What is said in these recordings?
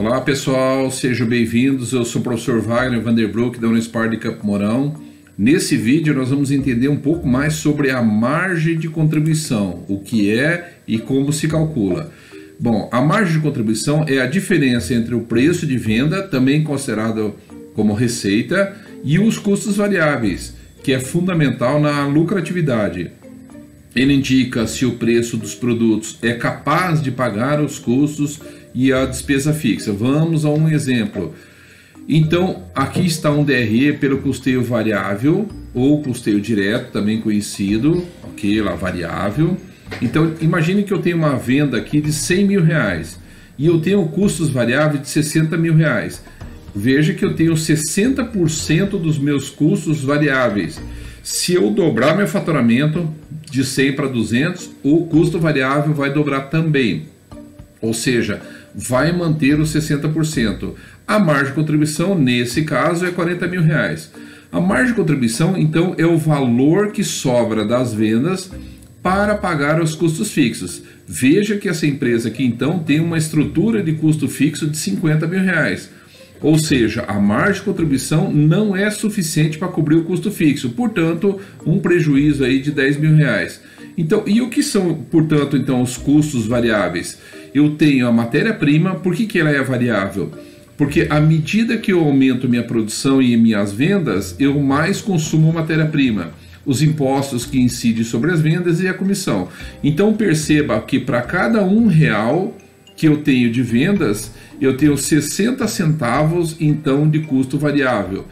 Olá pessoal, sejam bem-vindos. Eu sou o professor Wagner Vanderbroek da Unespar de Campo Mourão. Nesse vídeo nós vamos entender um pouco mais sobre a margem de contribuição, o que é e como se calcula. Bom, a margem de contribuição é a diferença entre o preço de venda, também considerado como receita, e os custos variáveis, que é fundamental na lucratividade. Ele indica se o preço dos produtos é capaz de pagar os custos e a despesa fixa. Vamos a um exemplo. Então, aqui está um DRE pelo custeio variável ou custeio direto, também conhecido, ok, lá variável. Então, imagine que eu tenho uma venda aqui de 100 mil reais e eu tenho custos variáveis de 60 mil reais. Veja que eu tenho 60% dos meus custos variáveis. Se eu dobrar meu faturamento de 100 para 200, o custo variável vai dobrar também. Ou seja, vai manter os 60%. A margem de contribuição, nesse caso, é 40 mil reais. A margem de contribuição, então, é o valor que sobra das vendas para pagar os custos fixos. Veja que essa empresa aqui, então, tem uma estrutura de custo fixo de 50 mil reais. Ou seja, a margem de contribuição não é suficiente para cobrir o custo fixo. Portanto, um prejuízo aí de 10 mil reais. Então, e o que são, portanto, então, os custos variáveis? Eu tenho a matéria-prima. Por que ela é variável? Porque à medida que eu aumento minha produção e minhas vendas, eu mais consumo matéria-prima. Os impostos que incidem sobre as vendas e a comissão. Então perceba que para cada R$1 que eu tenho de vendas, eu tenho 60 centavos então de custo variável.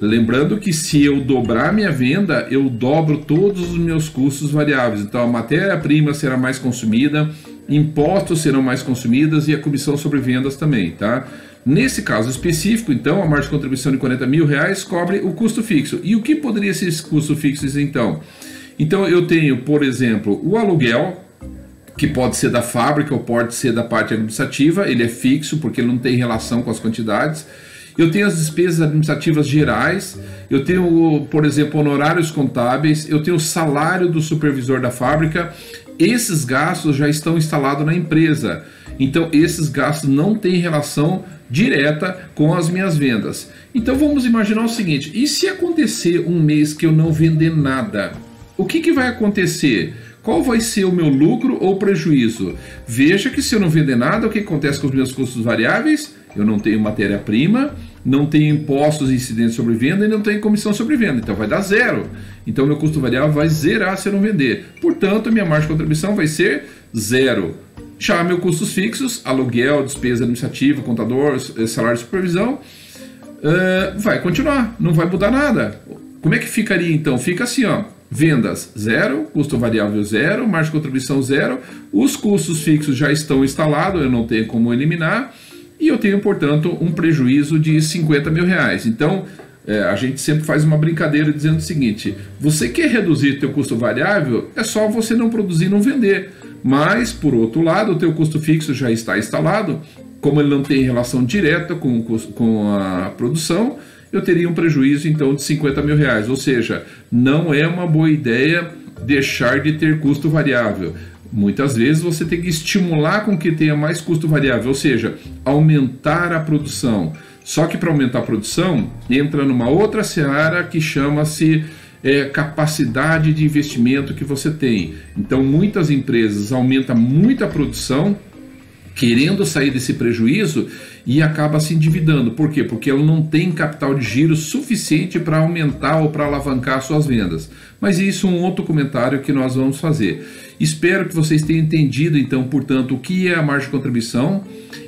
Lembrando que se eu dobrar minha venda, eu dobro todos os meus custos variáveis. Então a matéria-prima será mais consumida, impostos serão mais consumidos e a comissão sobre vendas também, tá? Nesse caso específico, então, a margem de contribuição de 40 mil reais cobre o custo fixo. E o que poderia ser esse custo fixo, então? Então, eu tenho, por exemplo, o aluguel, que pode ser da fábrica ou pode ser da parte administrativa. Ele é fixo porque ele não tem relação com as quantidades. Eu tenho as despesas administrativas gerais. Eu tenho, por exemplo, honorários contábeis. Eu tenho o salário do supervisor da fábrica. Esses gastos já estão instalados na empresa. Então, esses gastos não têm relação direta com as minhas vendas. Então, vamos imaginar o seguinte: e se acontecer um mês que eu não vender nada? O que vai acontecer? Qual vai ser o meu lucro ou prejuízo? Veja que se eu não vender nada, o que acontece com os meus custos variáveis? Eu não tenho matéria-prima, não tenho impostos incidentes sobre venda e não tenho comissão sobre venda. Então vai dar zero. Então meu custo variável vai zerar se eu não vender. Portanto, minha margem de contribuição vai ser zero. Já meus custos fixos, aluguel, despesa administrativa, contador, salário de supervisão, vai continuar, não vai mudar nada. Como é que ficaria então? Fica assim, ó. Vendas zero, custo variável zero, margem de contribuição zero, os custos fixos já estão instalados, eu não tenho como eliminar, e eu tenho, portanto, um prejuízo de 50 mil reais. Então, a gente sempre faz uma brincadeira dizendo o seguinte: você quer reduzir teu custo variável, é só você não produzir e não vender. Mas, por outro lado, o teu custo fixo já está instalado, como ele não tem relação direta com a produção, eu teria um prejuízo então de 50 mil reais. Ou seja, não é uma boa ideia deixar de ter custo variável. Muitas vezes você tem que estimular com que tenha mais custo variável, ou seja, aumentar a produção. Só que para aumentar a produção, entra numa outra seara que chama-se capacidade de investimento que você tem. Então muitas empresas aumentam muito a produção, querendo sair desse prejuízo, e acaba se endividando. Por quê? Porque ela não tem capital de giro suficiente para aumentar ou para alavancar suas vendas. Mas isso é um outro comentário que nós vamos fazer. Espero que vocês tenham entendido, então, portanto, o que é a margem de contribuição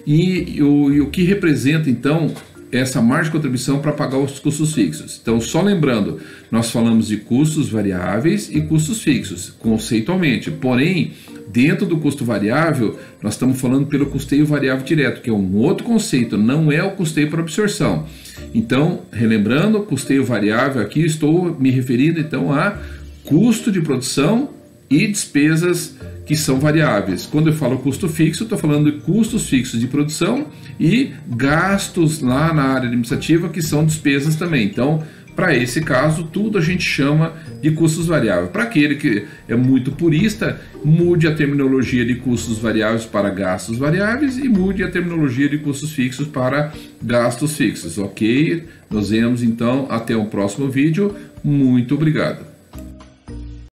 e o que representa, então, essa margem de contribuição para pagar os custos fixos. Então, só lembrando, nós falamos de custos variáveis e custos fixos, conceitualmente. Porém, dentro do custo variável, nós estamos falando pelo custeio variável direto, que é um outro conceito, não é o custeio por absorção. Então, relembrando, custeio variável aqui, estou me referindo então a custo de produção e despesas que são variáveis. Quando eu falo custo fixo, estou falando de custos fixos de produção e gastos lá na área administrativa, que são despesas também. Então, Para esse caso, tudo a gente chama de custos variáveis. Para aquele que é muito purista, mude a terminologia de custos variáveis para gastos variáveis e mude a terminologia de custos fixos para gastos fixos, ok? Nos vemos então até o próximo vídeo. Muito obrigado.